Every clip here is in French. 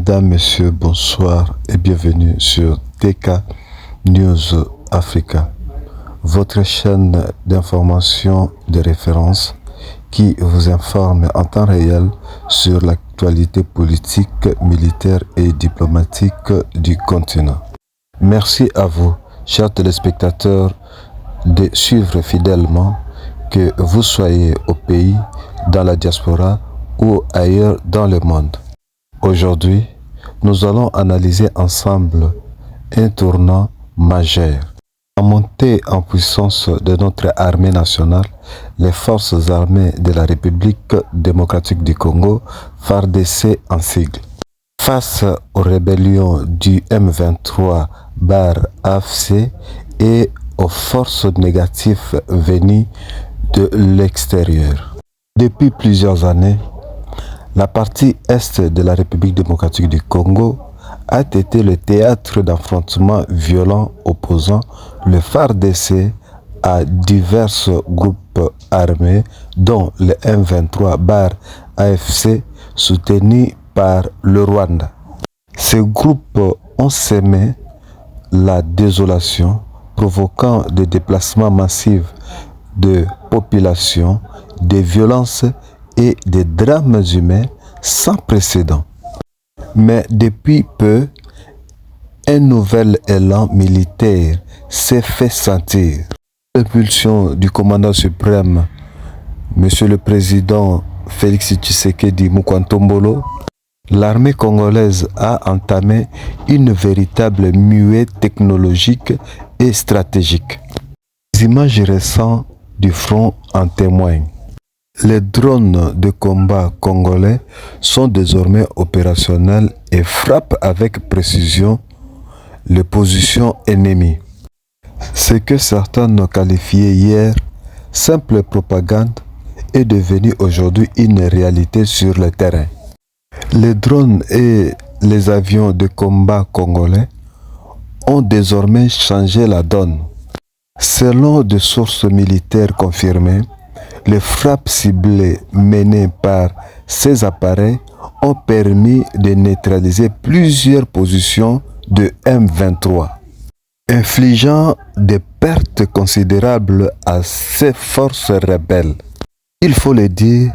Mesdames, Messieurs, bonsoir et bienvenue sur TK News Africa, votre chaîne d'information de référence qui vous informe en temps réel sur l'actualité politique, militaire et diplomatique du continent. Merci à vous, chers téléspectateurs, de suivre fidèlement, que vous soyez au pays, dans la diaspora ou ailleurs dans le monde. Aujourd'hui, nous allons analyser ensemble un tournant majeur. La montée en puissance de notre armée nationale, les forces armées de la République démocratique du Congo, FARDC en sigle. Face aux rébellions du M23/AFC et aux forces négatives venues de l'extérieur. Depuis plusieurs années, la partie est de la République démocratique du Congo a été le théâtre d'affrontements violents opposant le FARDC à divers groupes armés, dont le M23/AFC soutenu par le Rwanda. Ces groupes ont sémé la désolation, provoquant des déplacements massifs de population, des violences et des drames humains sans précédent. Mais depuis peu, un nouvel élan militaire s'est fait sentir. L'impulsion du commandant suprême, Monsieur le Président Félix Tshisekedi Mukwantombolo, l'armée congolaise a entamé une véritable muée technologique et stratégique. Les images récentes du front en témoignent. Les drones de combat congolais sont désormais opérationnels et frappent avec précision les positions ennemies. Ce que certains ont qualifié hier simple propagande est devenu aujourd'hui une réalité sur le terrain. Les drones et les avions de combat congolais ont désormais changé la donne. Selon des sources militaires confirmées, les frappes ciblées menées par ces appareils ont permis de neutraliser plusieurs positions de M23, infligeant des pertes considérables à ces forces rebelles. Il faut le dire,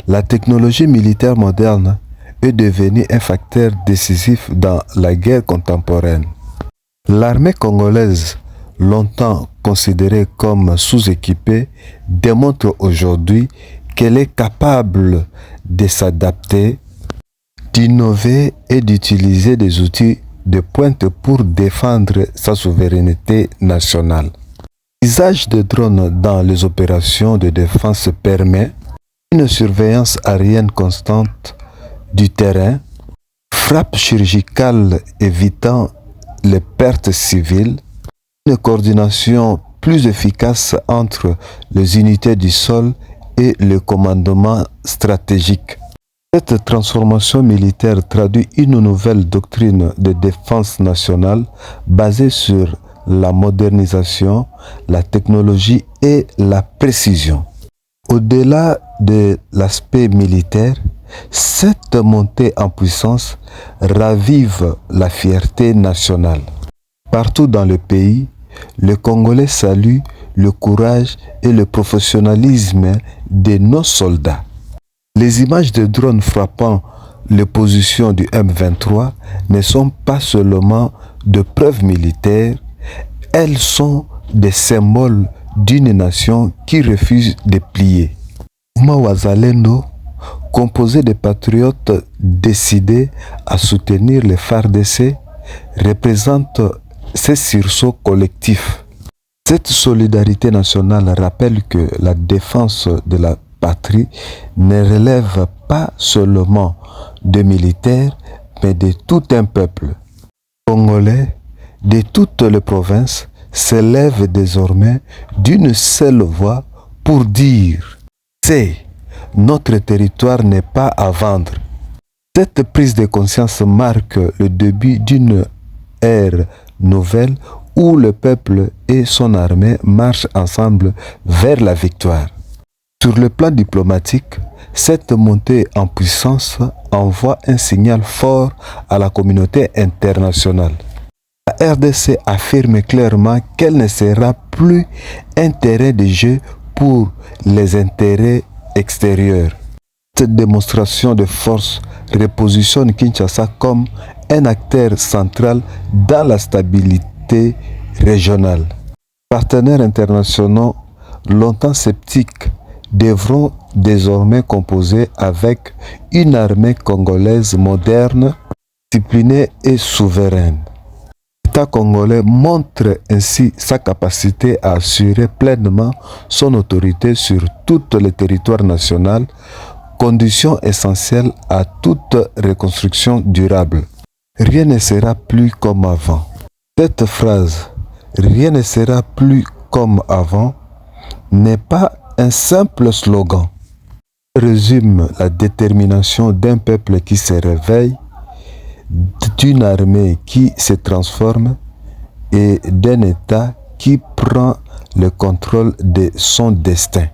la technologie militaire moderne est devenue un facteur décisif dans la guerre contemporaine. L'armée congolaise, longtemps considérée comme sous-équipée, démontre aujourd'hui qu'elle est capable de s'adapter, d'innover et d'utiliser des outils de pointe pour défendre sa souveraineté nationale. L'usage de drones dans les opérations de défense permet une surveillance aérienne constante du terrain, frappe chirurgicale évitant les pertes civiles, une coordination plus efficace entre les unités du sol et le commandement stratégique. Cette transformation militaire traduit une nouvelle doctrine de défense nationale basée sur la modernisation, la technologie et la précision. Au-delà de l'aspect militaire, cette montée en puissance ravive la fierté nationale. Partout dans le pays, les Congolais saluent le courage et le professionnalisme de nos soldats. Les images de drones frappant les positions du M23 ne sont pas seulement de preuves militaires, elles sont des symboles d'une nation qui refuse de plier. Mouvement Wazalendo, composé de patriotes décidés à soutenir les FARDC, représente ces sursauts collectifs. Cette solidarité nationale rappelle que la défense de la patrie ne relève pas seulement de militaires, mais de tout un peuple. Congolais de toutes les provinces s'élèvent désormais d'une seule voix pour dire « C'est, notre territoire n'est pas à vendre ». Cette prise de conscience marque le début d'une ère nouvelle où le peuple et son armée marchent ensemble vers la victoire. Sur le plan diplomatique, cette montée en puissance envoie un signal fort à la communauté internationale. La RDC affirme clairement qu'elle ne sera plus un terrain de jeu pour les intérêts extérieurs. Cette démonstration de force repositionne Kinshasa comme un acteur central dans la stabilité régionale. Les partenaires internationaux, longtemps sceptiques, devront désormais composer avec une armée congolaise moderne, disciplinée et souveraine. L'État congolais montre ainsi sa capacité à assurer pleinement son autorité sur tout le territoire national, condition essentielle à toute reconstruction durable. Rien ne sera plus comme avant. Cette phrase, rien ne sera plus comme avant, n'est pas un simple slogan. Elle résume la détermination d'un peuple qui se réveille, d'une armée qui se transforme et d'un État qui prend le contrôle de son destin.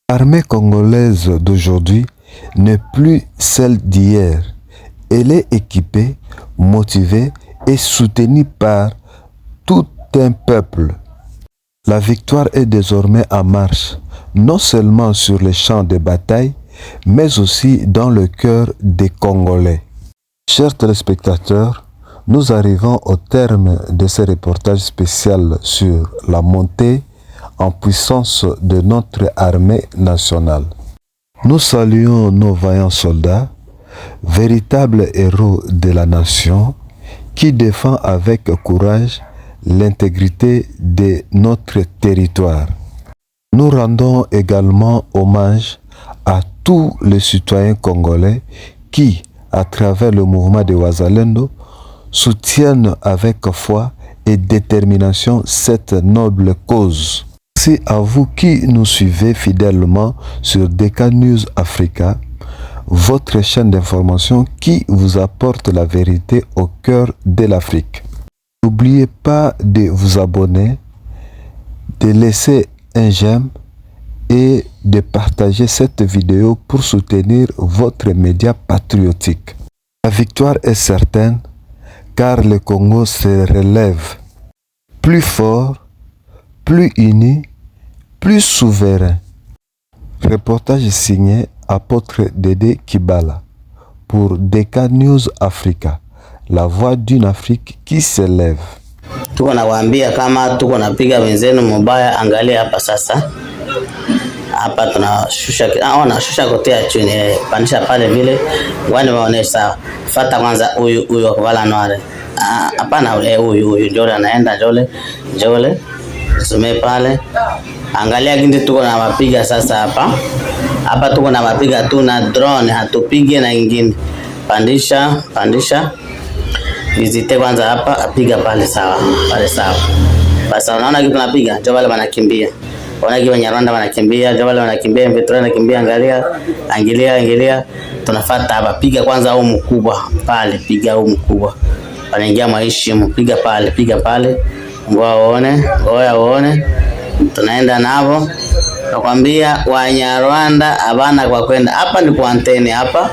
L'armée congolaise d'aujourd'hui n'est plus celle d'hier. Elle est équipée, motivée et soutenue par tout un peuple. La victoire est désormais en marche, non seulement sur les champs de bataille, mais aussi dans le cœur des Congolais. Chers téléspectateurs, nous arrivons au terme de ce reportage spécial sur la montée en puissance de notre armée nationale. Nous saluons nos vaillants soldats, véritables héros de la nation, qui défendent avec courage l'intégrité de notre territoire. Nous rendons également hommage à tous les citoyens congolais qui, à travers le mouvement de Wazalendo, soutiennent avec foi et détermination cette noble cause. Merci à vous qui nous suivez fidèlement sur DK News Africa, votre chaîne d'information qui vous apporte la vérité au cœur de l'Afrique. N'oubliez pas de vous abonner, de laisser un j'aime et de partager cette vidéo pour soutenir votre média patriotique. La victoire est certaine car le Congo se relève plus fort, plus uni, plus souverain. Reportage signé Apôtre Dédé Kibala pour DK News Africa, la voix d'une Afrique qui s'élève. Tuko nawaambia kama tuko napiga wenzenu mubaya, angalia hapa sasa. Hapa tunashusha, wanashusha kotea chini, pandisha pale vile, wani waonesha, fata kwanza huyu wakuvala noare. Hapana, huyu njole anaenda, njole, sume pale. Angalia gindi tuko na wapiga sasa hapa. Hapa tuko na wapiga tu na drone, hatupige na ingine. Pandisha. Vizite kwanza hapa, apiga pale sawa. Basi unaona kitu napiga, ndio wale wanakimbia. Unaona kitu Wanyarwanda wanakimbia, ndio wale wanakimbia, Mvetro wanakimbia, angalia. Tunafuata hapa, piga kwanza au mkubwa pale, piga au mkubwa. Wanaingia maishi, piga pale. Ngoja uone. Tunaenda navo. Nakwambia Wanyarwanda habana kwa kwenda. Hapa ni kwa anteni hapa.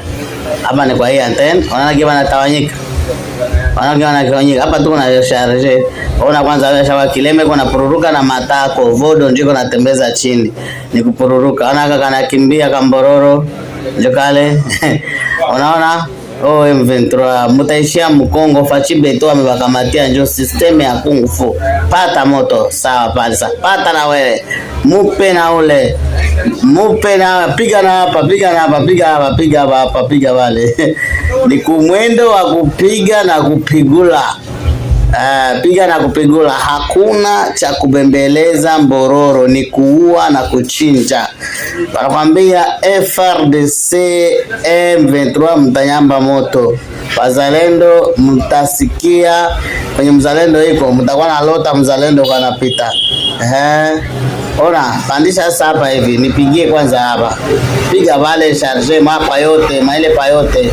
Hapa ni kwa hii anteni. Unaona kitu wanatawanyika. Hapa tuko na charge. Ona kwanza wewe shawa kileme kuna pururuka na matako, vodo ndiko natembeza chini. Ni kupururuka. Ona kaka anakimbia kambororo. Jokale. Unaona? M23 mutaishia Mkongo, Fachibe tu amebakamatia njo system ya Kung Fu. Pata moto sawa pale sasa. Pata na wewe. Mupe na ule. Piga wale. Ni kumwendo wa kupiga na kupigula. Piga na kupigula, hakuna cha kubembeleza mbororo, ni kuua na kuchinja. Wanakwambia FRDC M23 mtanyamba moto. Wazalendo mtasikia kwenye mzalendo iko, mtakuwa na lota mzalendo kanapita. Ona, pandisha sasa hapa hivi, nipigie kwanza hapa. Piga wale charge mapa yote, maile pa yote.